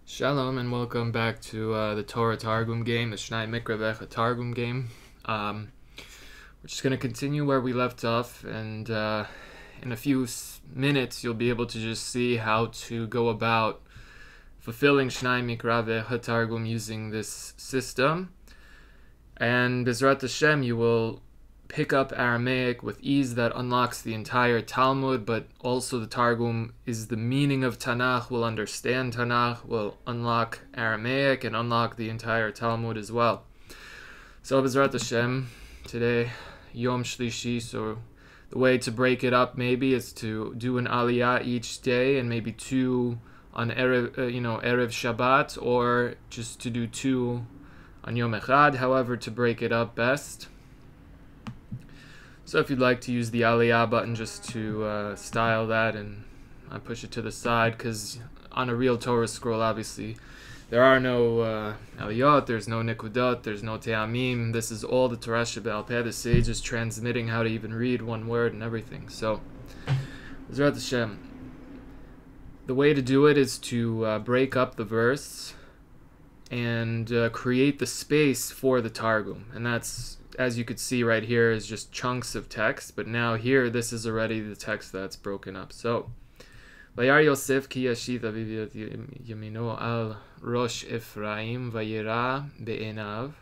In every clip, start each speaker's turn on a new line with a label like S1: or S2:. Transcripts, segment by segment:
S1: Shalom and welcome back to the Torah Targum game, the Shnai Mikra Vecha Targum game. We're just going to continue where we left off, and in a few minutes you'll be able to just see how to go about fulfilling Shnai Mikra Vecha Targum using this system. And Bezrat Hashem, you will pick up Aramaic with ease. That unlocks the entire Talmud, but also the Targum is the meaning of Tanakh, will understand Tanakh, will unlock Aramaic, and unlock the entire Talmud as well. So Bezrat Hashem, today, Yom Shlishi, so the way to break it up maybe is to do an Aliyah each day, and maybe two on Erev Shabbat, or just to do two on Yom Echad, however to break it up best. So if you'd like to use the Aliyah button just to style that, and I push it to the side, because on a real Torah scroll, obviously, there are no Aliyot, there's no Nikudot, there's no Te'amim. This is all the Torah Shebe'al Peh, the sages transmitting how to even read one word and everything. So, Bezrat Hashem, the way to do it is to break up the verse and create the space for the Targum. And that's, as you could see right here, is just chunks of text, but now here this is already the text that's broken up. So Vayar Yosef ki yashit aviv yamino al rosh Ephraim vayira be'enav.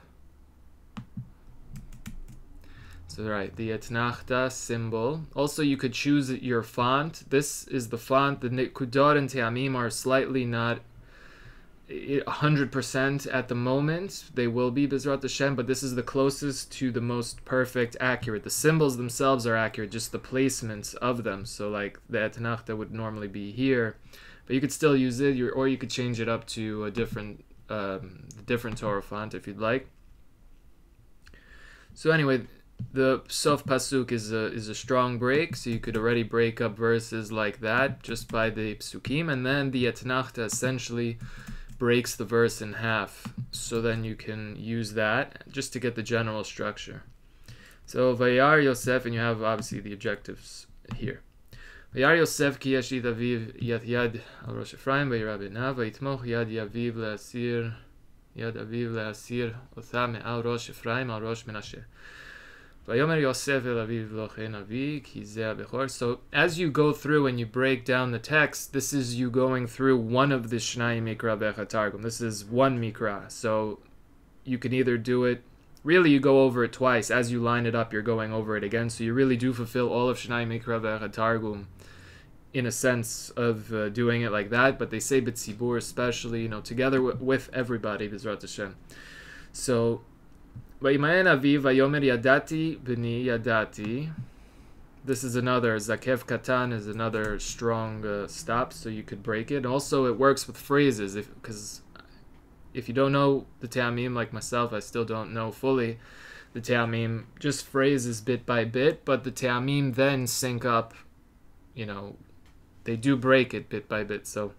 S1: So right, the etnachta symbol. Also you could choose your font. This is the font. The Nikudot and Te'amim are slightly not 100% at the moment. They will be Bezrat Hashem, but this is the closest to the most perfect, accurate. The symbols themselves are accurate, just the placements of them. So like the Etnachta would normally be here, but you could still use it, or you could change it up to a different Torah font if you'd like. So anyway, the Sof Pasuk is a strong break, so you could already break up verses like that just by the Psukim, and then the Etnachta essentially breaks the verse in half, so then you can use that just to get the general structure. So Vayar Yosef, and you have obviously the objectives here. Vayar Yosef ki yashit aviv yad al rosh Ephraim vayira be'enav vayitmoch yad aviv le'asir otha me'al rosh Ephraim al rosh Menashe. So as you go through and you break down the text, this is you going through one of the Shnai Mikra Vecha Targum. This is one Mikra. So you can either do it, really you go over it twice. As you line it up, you're going over it again. So you really do fulfill all of Shnai Mikra Vecha Targum in a sense of doing it like that. But they say B'tzibur especially, together with everybody, Bezrat Hashem. So Vayimayen aviv vayomer yadati b'ni yadati. This is another, Zakev Katan is another strong stop, so you could break it. And also it works with phrases, because if you don't know the Te'amim, like myself, I still don't know fully the Te'amim, just phrases bit by bit, but the Te'amim then sync up, they do break it bit by bit, so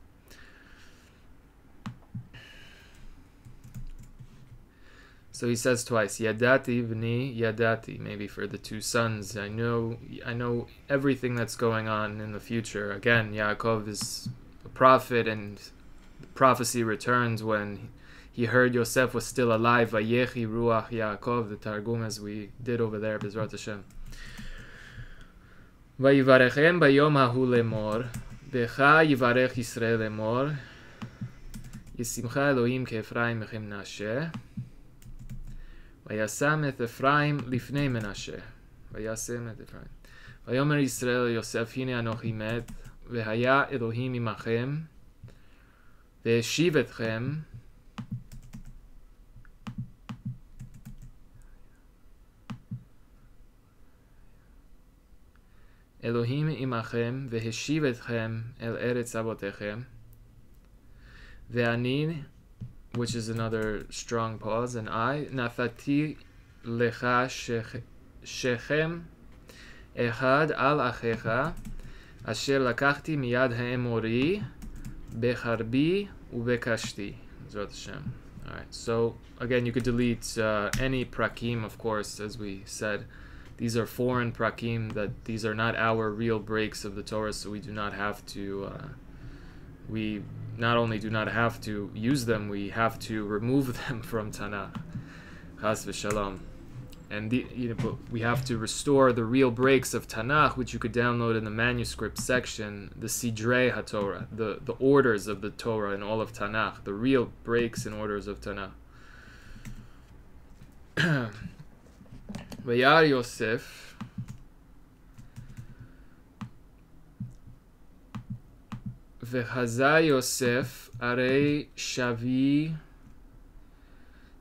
S1: he says twice, Yadati v'ni Yadati, maybe for the two sons. I know everything that's going on in the future. Again, Yaakov is a prophet, and the prophecy returns when he heard Yosef was still alive. Vayechi ruach Yaakov, the Targum as we did over there, Bezrat Hashem. Vayivarechem bayom hahu lemor, becha yivarech Yisrael lemor, Yisimcha Elohim ke'Efraim mechem Menashe. Vayasam et Ephraim lifnei Menashe. Vayasam et Ephraim. Vayomer Yisrael Yosef hine anochi met, vehaya Elohim imachem, ve'eshiv etchem, Elohim imachem, ve'eshiv etchem el eretz avotechem, ve'ani, which is another strong pause, and I, Nafati lecha shechem echad al achecha, asher lakachti miyad ha'emori, becharbi ubekashti. Bezrat Hashem. Alright, so again, you could delete any prakim, of course, as we said. These are foreign prakim, that these are not our real breaks of the Torah, so we do not have to, we not only do not have to use them, we have to remove them from Tanakh. Chas v'shalom. And but we have to restore the real breaks of Tanakh, which you could download in the manuscript section, the Sidrei HaTorah, the orders of the Torah in all of Tanakh, the real breaks and orders of Tanakh. Vayar Yosef V'chaza Yosef Arei Shavi.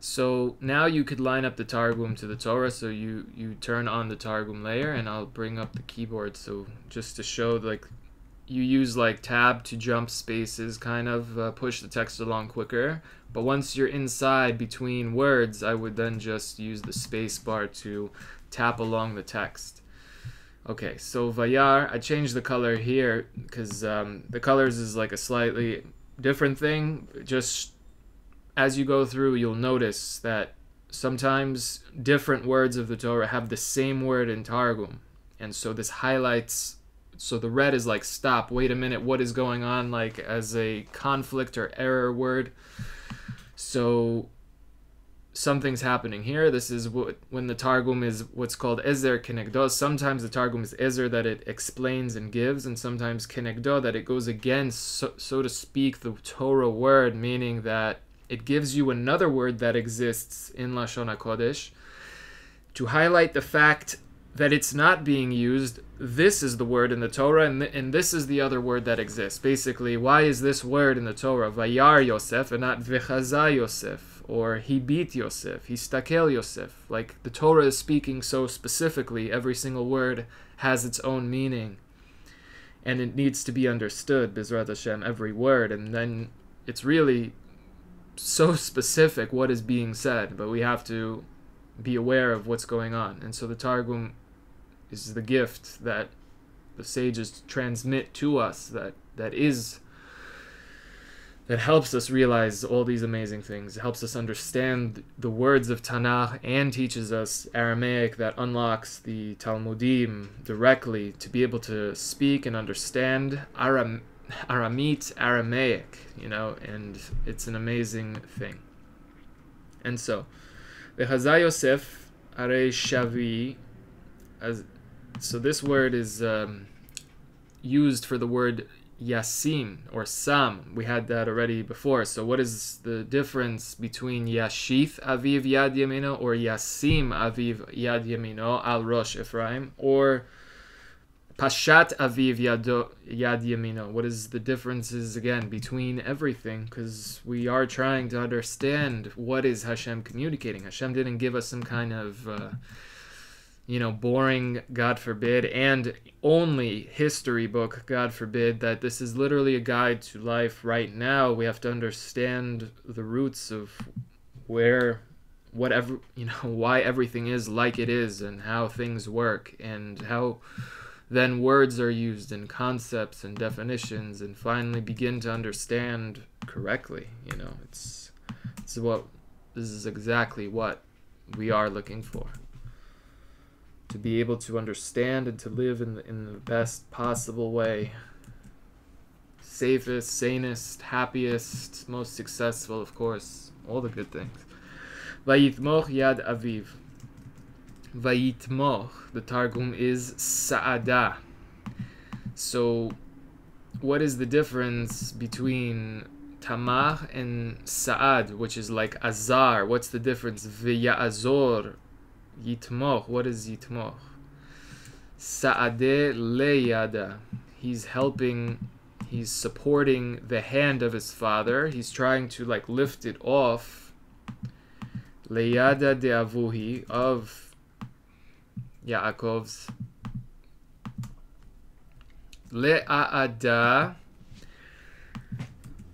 S1: So now you could line up the Targum to the Torah. So you turn on the Targum layer, and I'll bring up the keyboard. So just to show, like, you use like tab to jump spaces, kind of push the text along quicker. But once you're inside between words, I would then just use the space bar to tap along the text. Okay, so Vayar, I changed the color here because the colors is like a slightly different thing. Just as you go through, you'll notice that sometimes different words of the Torah have the same word in Targum. And so this highlights, so the red is like, stop, wait a minute, what is going on, like as a conflict or error word. So something's happening here. This is when the Targum is what's called Ezer Kenegdo. Sometimes the Targum is Ezer, that it explains and gives, and sometimes Kenegdo, that it goes against, so to speak, the Torah word, meaning that it gives you another word that exists in Lashon HaKodesh to highlight the fact that it's not being used. This is the word in the Torah, and this is the other word that exists. Basically, why is this word in the Torah, Vayar Yosef, and not V'chaza Yosef, or Hibit Yosef, Histakel Yosef? Like, the Torah is speaking so specifically, every single word has its own meaning, and it needs to be understood, B'ezrat Hashem, every word, and then it's really so specific what is being said, but we have to be aware of what's going on. And so the Targum is the gift that the sages transmit to us, that helps us realize all these amazing things. It helps us understand the words of Tanakh and teaches us Aramaic, that unlocks the Talmudim directly to be able to speak and understand Aramaic, and it's an amazing thing. And so, V'chaza Yosef Arei Shavi, so this word is used for the word Yasim or Sam. We had that already before. So what is the difference between Yashith Aviv Yad Yamino or Yasim Aviv Yad Yamino Al Rosh Ephraim, or Pashat Aviv Yad Yamino? What is the differences again between everything? Because we are trying to understand what is Hashem communicating. Hashem didn't give us some kind of boring, God forbid, and only history book, God forbid, that this is literally a guide to life right now. We have to understand the roots of why everything is like it is, and how things work, and how then words are used in concepts and definitions, and finally begin to understand correctly. This is exactly what we are looking for. To be able to understand and to live in the best possible way. Safest, sanest, happiest, most successful, of course. All the good things. Vayitmoch Yad Aviv. Vayitmoch, the Targum is Sa'ada. So, what is the difference between Tamach and Sa'ad, which is like Azar? What's the difference? V'ya'azor. Yitmoch, what is Yitmoch? Sa'adeh leyada. He's helping, he's supporting the hand of his father. He's trying to lift it off. Leyada de avuhi, of Yaakov's. Le'aada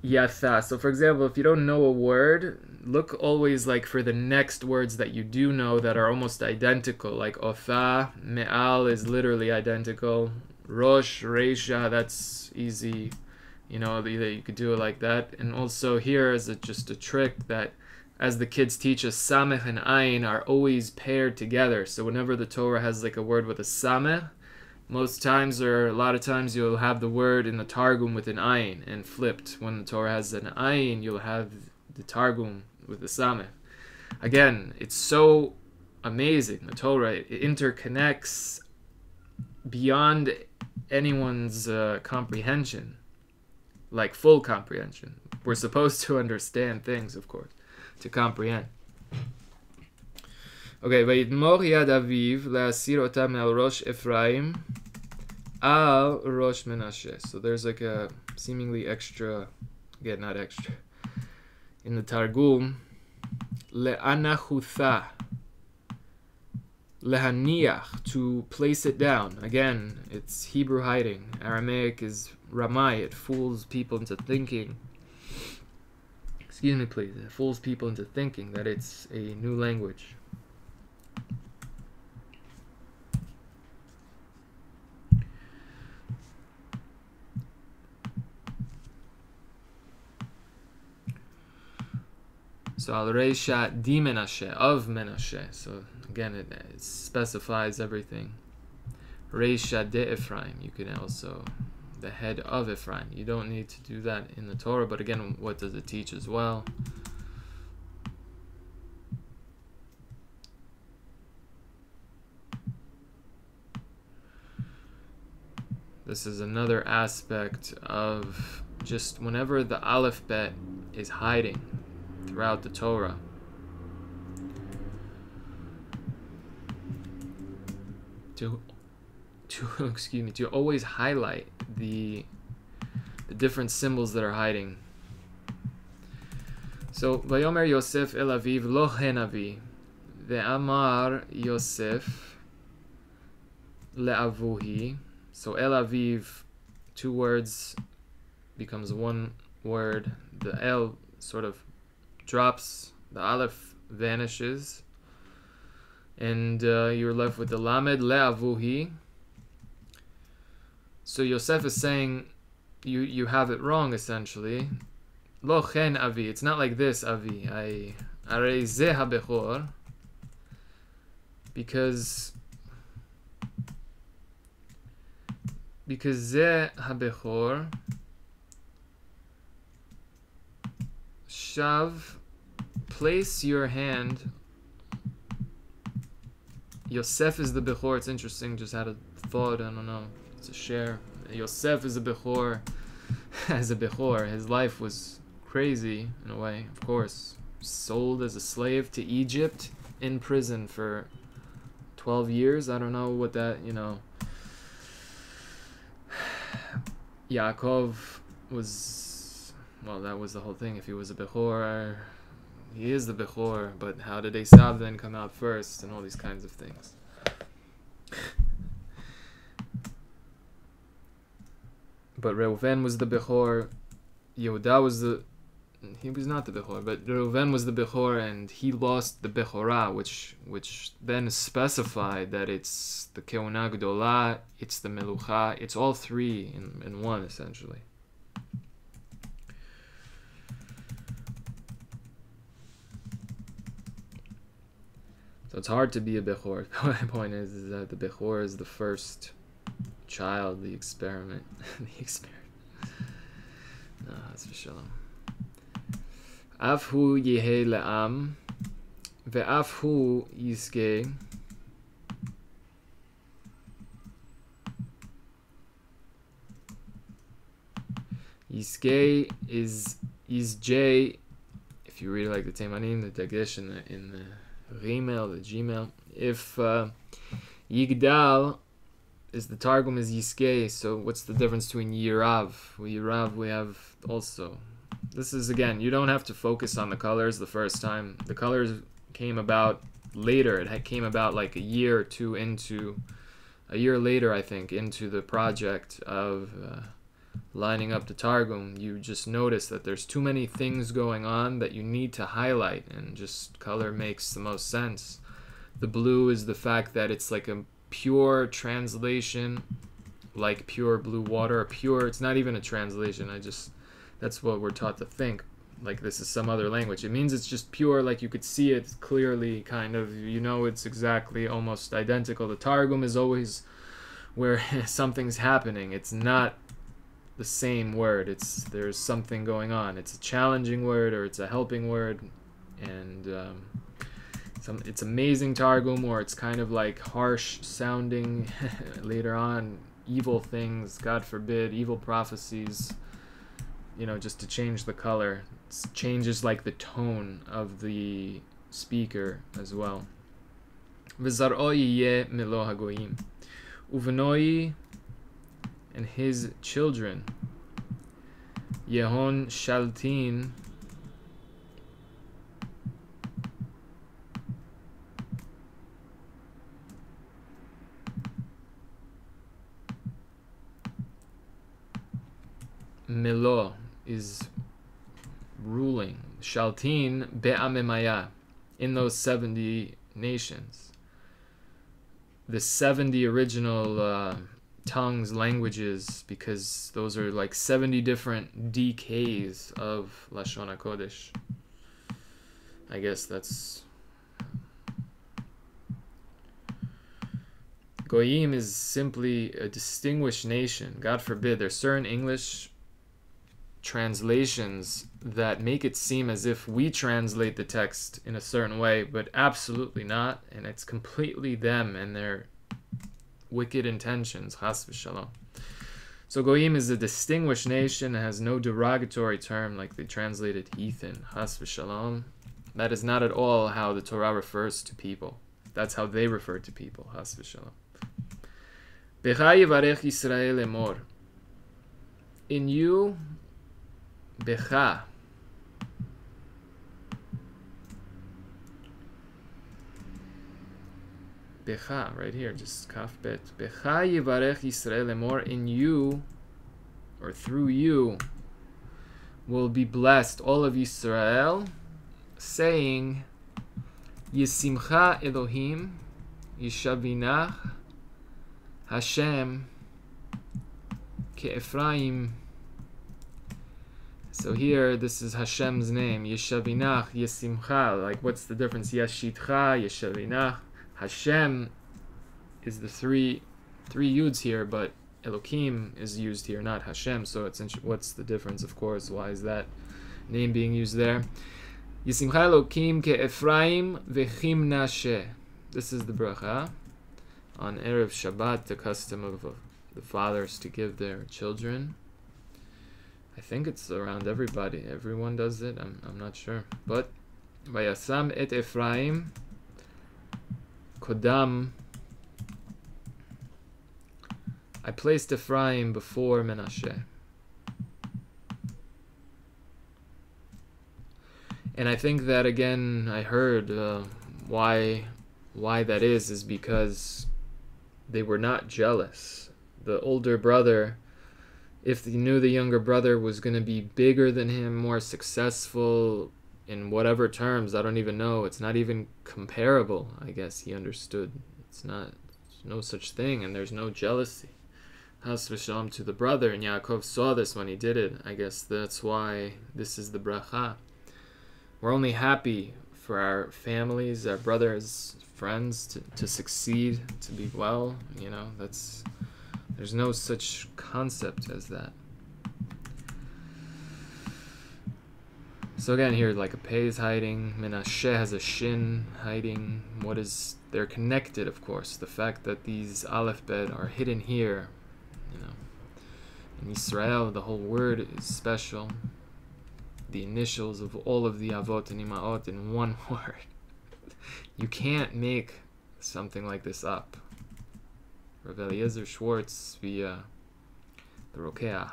S1: yatha. So for example, if you don't know a word, look always for the next words that you do know that are almost identical. Like Otha, Me'al is literally identical. Rosh, Reisha, that's easy. You could do it like that. And also here is just a trick that, as the kids teach us, Samech and Ayin are always paired together. So whenever the Torah has a word with a Samech, Most times, or a lot of times, you'll have the word in the Targum with an ayin, and flipped. When the Torah has an ayin, you'll have the Targum with the samech. Again, it's so amazing. The Torah, it interconnects beyond anyone's comprehension, like full comprehension. We're supposed to understand things, of course, to comprehend. Okay, ויתמוך יד אביו להסיר אותם על ראש אפרים al rosh Menashe. So there's like a seemingly extra, again, not extra, in the Targum, le'anachutha, lehaniach, to place it down. Again, it's Hebrew hiding. Aramaic is ramai, it fools people into thinking. Excuse me, please. It fools people into thinking that it's a new language. So al reisha di Menashe, of Menashe. So again, it specifies everything. Reisha de Ephraim. You can also, the head of Ephraim. You don't need to do that in the Torah, but again, what does it teach as well? This is another aspect of just whenever the Aleph Bet is hiding throughout the Torah, to always highlight the different symbols that are hiding. So Vayomer Yosef el Aviv lo hen avi, ve'amar Yosef le'avuhi. So el Aviv, two words becomes one word. The el sort of drops, the aleph vanishes, and you're left with the lamed le'avuhi. So Yosef is saying you have it wrong, essentially. Lo chen avi, it's not like this avi. Arei ze habechor, because ze habechor shav, place your hand. Yosef is the Bechor. It's interesting, just had a thought, I don't know, it's a share. Yosef is a Bechor. As a Bechor, his life was crazy in a way, of course. Sold as a slave to Egypt, in prison for 12 years. I don't know what that, Yaakov was, well, that was the whole thing. If he was a Bechor, he is the Bechor, but how did Esav then come out first, and all these kinds of things. But Reuven was the Bechor, Yehuda was he was not the Bechor, but Reuven was the Bechor, and he lost the Bechorah, which then specified that it's the Keuna Gdolah, it's the Melucha, it's all three in one, essentially. So it's hard to be a Bechor. My point is that the Bechor is the first child, the experiment. The experiment. No, that's for shalom. Af hu yehei le'am, ve'af hu yizkei. Yizkei is Yizjay, if you read it like the Teimanim, the Dagesh in the Rimel, the Gmail. If Yigdal is the Targum is Yizkei, so what's the difference between Yirav? Well, Yirav we have also. This is, again, you don't have to focus on the colors the first time. The colors came about later. It came about like a year later, I think, into the project of lining up the Targum. You just notice that there's too many things going on that you need to highlight, and just color makes the most sense. The blue is the fact that it's like a pure translation, like pure blue water, it's not even a translation, that's what we're taught to think, like this is some other language. It means it's just pure, like you could see it clearly, kind of, it's exactly almost identical. The Targum is always where something's happening. It's not the same word. There's something going on. It's a challenging word or it's a helping word, and it's amazing targum, or it's kind of like harsh sounding later on, evil things, God forbid, evil prophecies, just to change the color. It changes like the tone of the speaker as well. V'zar'o yiyeh melo hagoyim, uvenoi, and his children, Yehon Shaltin, Melo is ruling, Shaltin be'amemaya, in those 70 nations. The 70 original tongues, languages, because those are like 70 different DKs of Lashon HaKodesh. I guess that's... Goyim is simply a distinguished nation. God forbid. There's certain English translations that make it seem as if we translate the text in a certain way, but absolutely not, and it's completely them and their wicked intentions. Chas v'shalom. So Goyim is a distinguished nation and has no derogatory term like they translated heathen. Chas v'shalom. That is not at all how the Torah refers to people. That's how they refer to people. Chas v'shalom. Bechai yivarech Yisrael emor. In you, Becha. Becha, right here, just kaf bet. Becha yivarech Yisrael emor. In you, or through you, will be blessed all of Yisrael, saying, Yisimcha Elohim, Yishavinach, Hashem, Ke'Ephraim. So here, this is Hashem's name, Yeshavinach, Yesimcha. Like, what's the difference? Yashitcha, Yeshavinach. Hashem is the three yuds here, but Elohim is used here, not Hashem. So what's the difference, of course? Why is that name being used there? Yisimcha Elohim ke'Ephraim v'chim nashe. This is the bracha on Erev Shabbat, the custom of the fathers to give their children. I think it's around everybody. Everyone does it. I'm not sure. But Vayasam et Ephraim Kodam. I placed Ephraim before Menashe. And I think that, again, I heard why that is because they were not jealous. The older brother, if he knew the younger brother was going to be bigger than him, more successful in whatever terms, I don't even know. It's not even comparable, I guess he understood. There's no such thing, and there's no jealousy. Has v'shalom to the brother, and Yaakov saw this when he did it. I guess that's why this is the bracha. We're only happy for our families, our brothers, friends to succeed, to be well. There's no such concept as that. So again, here, like a pei is hiding, Menashe has a shin hiding. They're connected, of course. The fact that these aleph bet are hidden here, in Israel, the whole word is special. The initials of all of the avot and imaot in one word. You can't make something like this up. Rav Eliezer Schwartz, the Rokeach,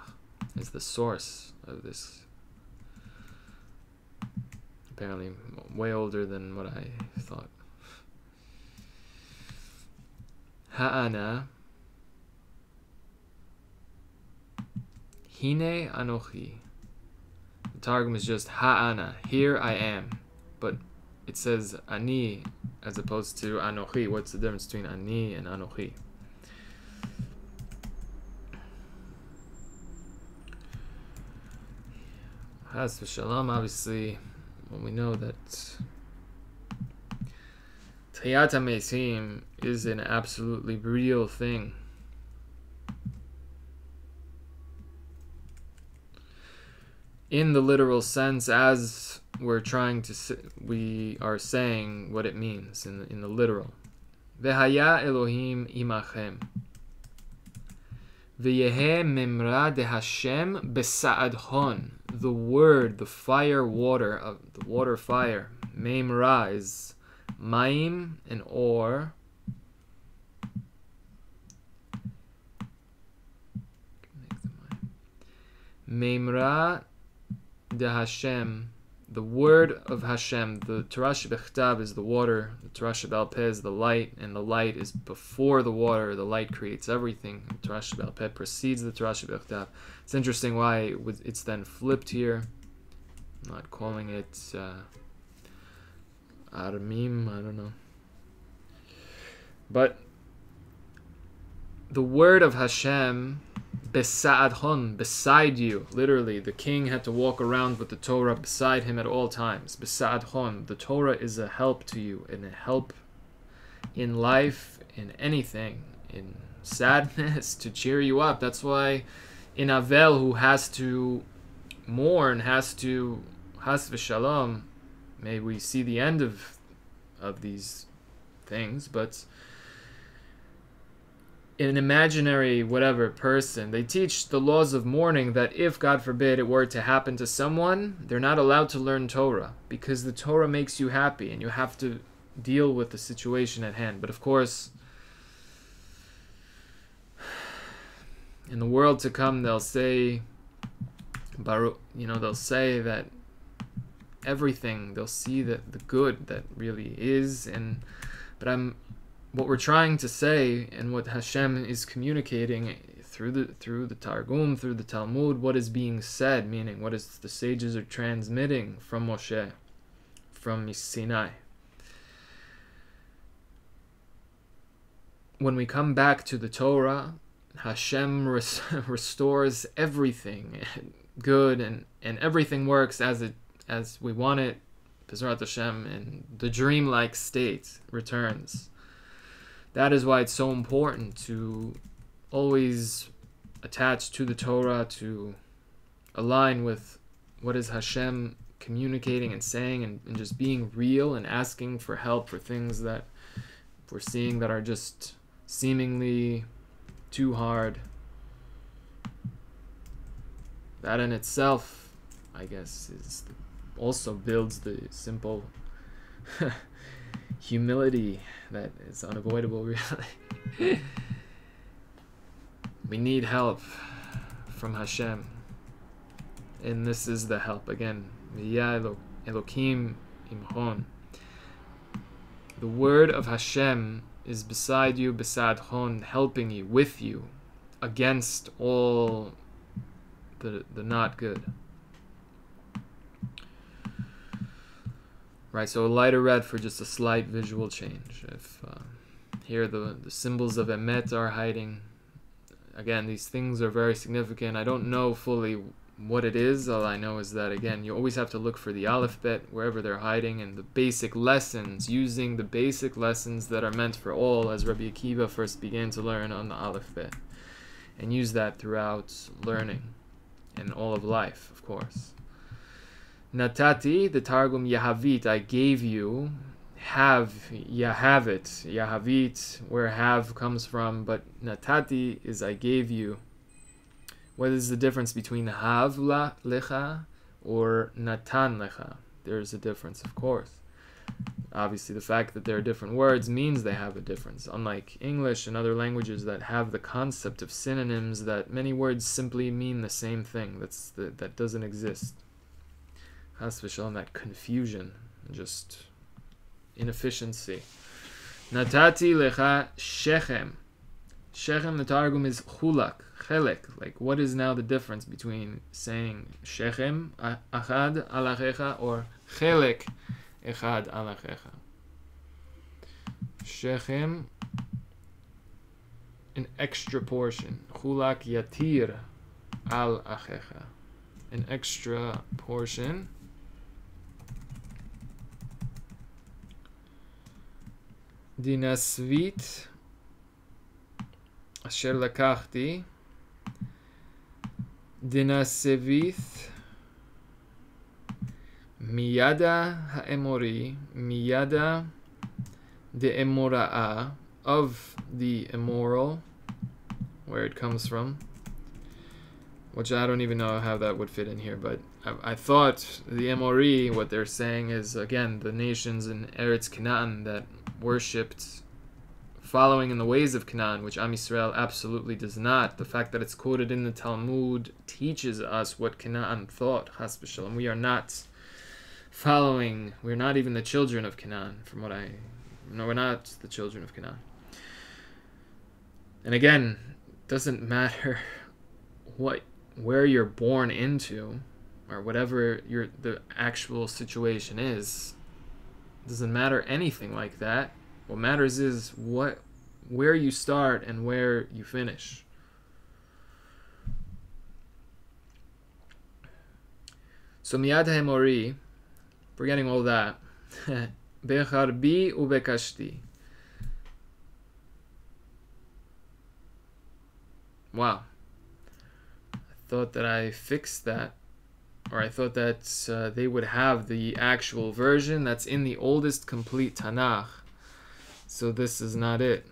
S1: is the source of this. Apparently way older than what I thought. Ha'ana Hine Anochi. The Targum is just Ha'ana, here I am. But it says Ani as opposed to Anochi. What's the difference between Ani and Anochi? Chas v'shalom, obviously, when we know that Tchiyat HaMeisim is an absolutely real thing. in the literal sense as we are saying what it means in the literal. Vehaya Elohim imachem. V'yehe memra de Hashem besa'adhon. The word, the fire, water, the water, fire. Memra is maim and or. Memra de Hashem. The word of Hashem. The Torah Shebechtav is the water. The Torah Shebal Peh is the light. And the light is before the water. The light creates everything. The Torah Shebal Peh precedes the Torah Shebechtav. It's interesting why it's then flipped here. I'm not calling it Aramim. I don't know. But the word of Hashem, Besa'adhon, beside you. Literally, the king had to walk around with the Torah beside him at all times. Besa'adhon. The Torah is a help to you, and a help in life, in anything, in sadness, to cheer you up. That's why in Avel, who has to mourn, has to, has v'shalom, may we see the end of these things, but in an imaginary whatever person, they teach the laws of mourning that if, God forbid, it were to happen to someone, they're not allowed to learn Torah because the Torah makes you happy and you have to deal with the situation at hand. But of course, in the world to come, they'll say, they'll say that everything, they'll see that the good that really is, what we're trying to say and what Hashem is communicating through the Targum, through the Talmud, what is being said, meaning what is the sages are transmitting from Moshe, from Sinai. When we come back to the Torah, Hashem restores everything good, and everything works as we want it, B'ezrat Hashem, and the dreamlike state returns. That is why it's so important to always attach to the Torah, to align with what is Hashem communicating and saying, and just being real and asking for help for things that we're seeing that are just seemingly too hard. That in itself, I guess, also builds the simple humility that is unavoidable, really. We need help from Hashem, and this is the help. Again, Elokim imchon. The word of Hashem is beside you, besadhon, helping you, with you, against all the not good. Right, so a lighter red for just a slight visual change. If here the symbols of Emet are hiding. Again, these things are very significant. I don't know fully what it is. All I know is that, again, you always have to look for the Aleph Bet wherever they're hiding, and the basic lessons, using the basic lessons that are meant for all, as Rabbi Akiva first began to learn on the Aleph Bet, and use that throughout learning and all of life, of course. Natati, the Targum Yahavit, I gave you. Have, Yahavit, Yahavit, where have comes from, but Natati is I gave you. What is the difference between Hav lecha or Natan lecha? There's a difference, of course. Obviously, the fact that there are different words means they have a difference. Unlike English and other languages that have the concept of synonyms, that many words simply mean the same thing. That doesn't exist. Chas v'shalom, that confusion, just inefficiency. Natati lecha shechem. Shechem, the Targum, is chulak, chelek. Like, what is now the difference between saying shechem, achad alachecha, or chelek, echad alachecha? Shechem, an extra portion. Chulak yatir al achecha. An extra portion. Dinasvit asher lakachti dinasevith Miyada ha'emori, miyada de'emora'a, of the immoral, where it comes from, which I don't even know how that would fit in here, but I thought the Emori, what they're saying is, again, the nations in Eretz Canaan that worshipped following in the ways of Canaan, which Am Yisrael absolutely does not. The fact that it's quoted in the Talmud teaches us what Canaan thought, Chas v'shalom. We are not following, we're not even the children of Canaan, from what I... No, we're not the children of Canaan. And again, it doesn't matter where you're born into, or whatever the actual situation is. It doesn't matter anything like that. What matters is where you start and where you finish. So miyad ha'emori, forgetting all that, becharbi ubekashti. Wow. I thought that I fixed that, or I thought that they would have the actual version that's in the oldest complete Tanakh. So this is not it.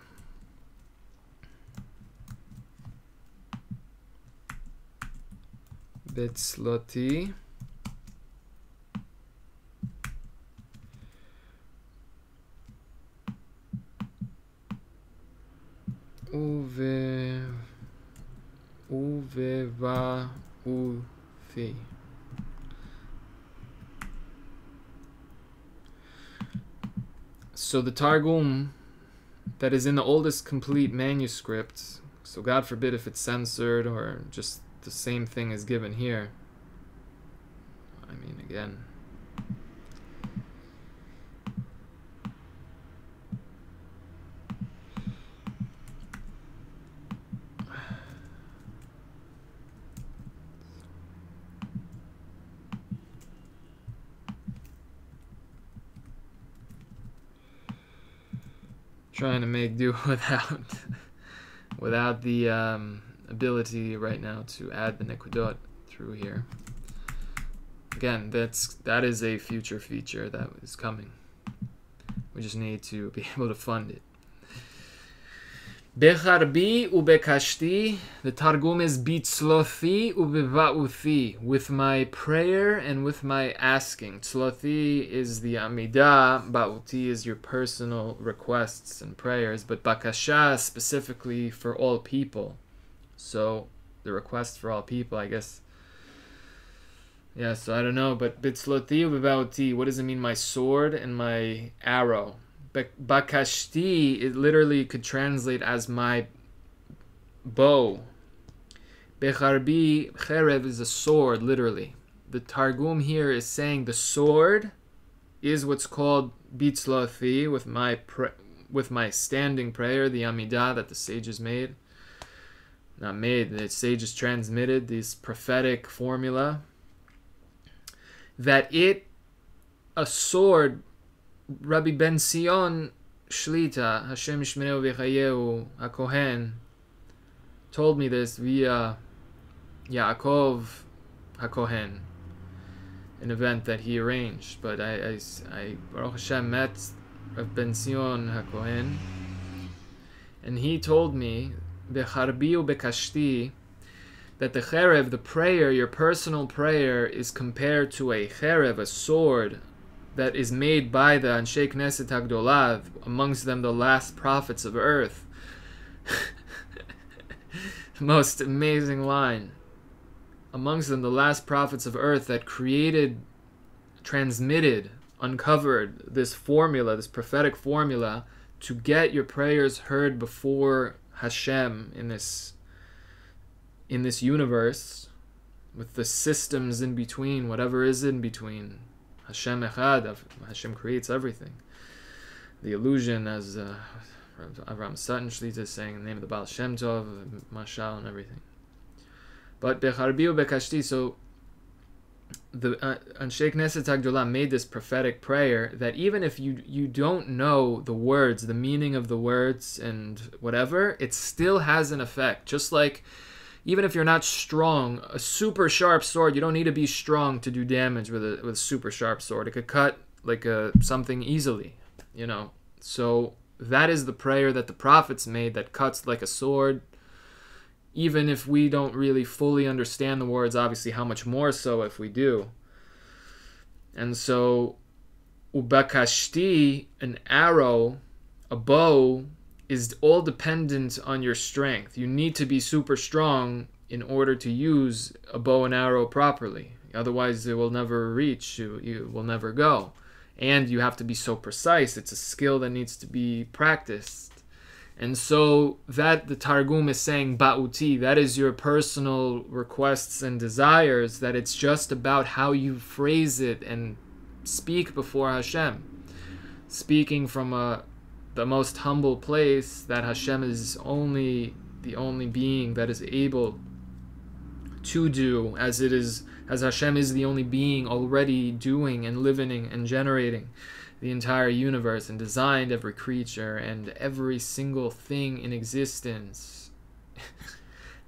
S1: Betzloti. Uveva uthi. So the Targum that is in the oldest complete manuscript, so God forbid if it's censored or just the same thing is given here. I mean, again, trying to make do without the ability right now to add the nekudot through here. Again, that is a future feature that is coming. We just need to be able to fund it. Becharbi ubekashti, the Targum is bitzlothi ubevauthi, with my prayer and with my asking. Tzlothi is the amidah, bauti is your personal requests and prayers, but bakasha specifically for all people. So the request for all people, I guess. Yeah, so I don't know, but bitzlothi ubevauti, what does it mean, my sword and my arrow? Bakashti, it literally could translate as my bow. Becharbi, cherev is a sword, literally. The Targum here is saying the sword is what's called bitzlothi, with my standing prayer, the amidah that the sages made. Not made, the sages transmitted this prophetic formula. That a sword, Rabbi Ben Sion Shlita, Hashem Shmereu V'Chayehu HaKohen, told me this via Yaakov HaKohen, an event that he arranged. But I Baruch Hashem, met Rabbi Ben Sion HaKohen, and he told me, Becharbi u'bekashti, that the cherev, the prayer, your personal prayer, is compared to a cherev, a sword, that is made by the Anshe Knesset HaGdolah, amongst them the last prophets of earth. Most amazing line. Amongst them the last prophets of earth that created, transmitted, uncovered this formula, this prophetic formula, to get your prayers heard before Hashem in this universe, with the systems in between, whatever is in between. Hashem ECHAD, Hashem creates everything. The illusion, as Avraham Sutton Shlita is saying, in the name of the Baal Shem Tov, Mashal, and everything. But Becharbi u'bekashti, so the Anshe Knesset HaGdolah made this prophetic prayer that even if you don't know the words, the meaning of the words and whatever, it still has an effect. Just like even if you're not strong, a super sharp sword, you don't need to be strong to do damage with a super sharp sword. It could cut like something easily, you know. So that is the prayer that the prophets made, that cuts like a sword. Even if we don't really fully understand the words, obviously how much more so if we do. And so ubakashti, an arrow, a bow, is all dependent on your strength. You need to be super strong in order to use a bow and arrow properly. Otherwise, it will never reach, you will never go. And you have to be so precise. It's a skill that needs to be practiced. And so that the Targum is saying, ba'uti, that is your personal requests and desires, that it's just about how you phrase it and speak before Hashem. Speaking from the most humble place, that Hashem is the only being that is able to do as Hashem is the only being already doing and living and generating the entire universe and designed every creature and every single thing in existence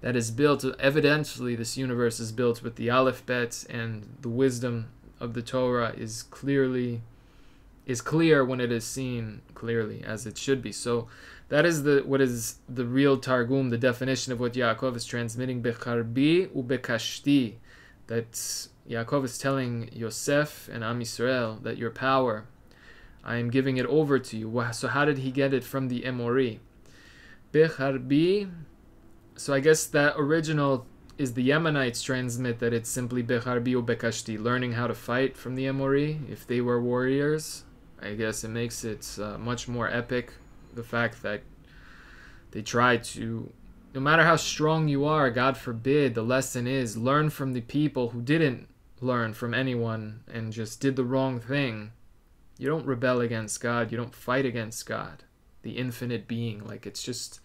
S1: that is built. Evidently, this universe is built with the Aleph Bet, and the wisdom of the Torah is clear when it is seen clearly, as it should be. So that is what is the real Targum, the definition of what Yaakov is transmitting, Becharbi ubekashti, that Yaakov is telling Yosef and Am Yisrael that your power, I am giving it over to you. So how did he get it from the Emori? Becharbi, so I guess that original is the Yemenites transmit that it's simply Becharbi ubekashti, learning how to fight from the Emori, if they were warriors. I guess it makes it much more epic, the fact that they try to, no matter how strong you are, God forbid, the lesson is learn from the people who didn't learn from anyone and just did the wrong thing. You don't rebel against God, you don't fight against God, the infinite being. Like, it's just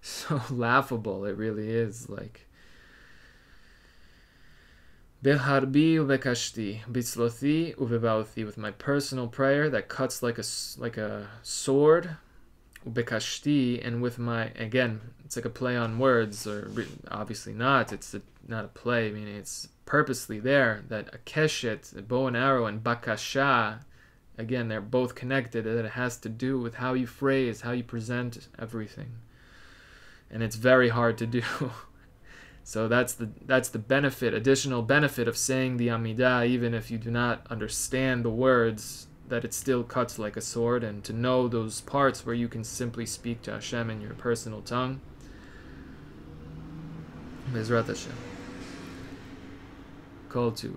S1: so laughable, it really is. Like, Beharbi uvekashti, bitzlothi uvebauthi, with my personal prayer that cuts like a sword, ubekashti, and with my, again, it's like a play on words, or obviously not, it's not a play, meaning it's purposely there, that a keshet, a bow and arrow, and bakasha, again, they're both connected, that it has to do with how you phrase, how you present everything. And it's very hard to do. So that's the benefit, additional benefit of saying the Amidah, even if you do not understand the words, that it still cuts like a sword, and to know those parts where you can simply speak to Hashem in your personal tongue. Bezrat Hashem. Kol Tuv.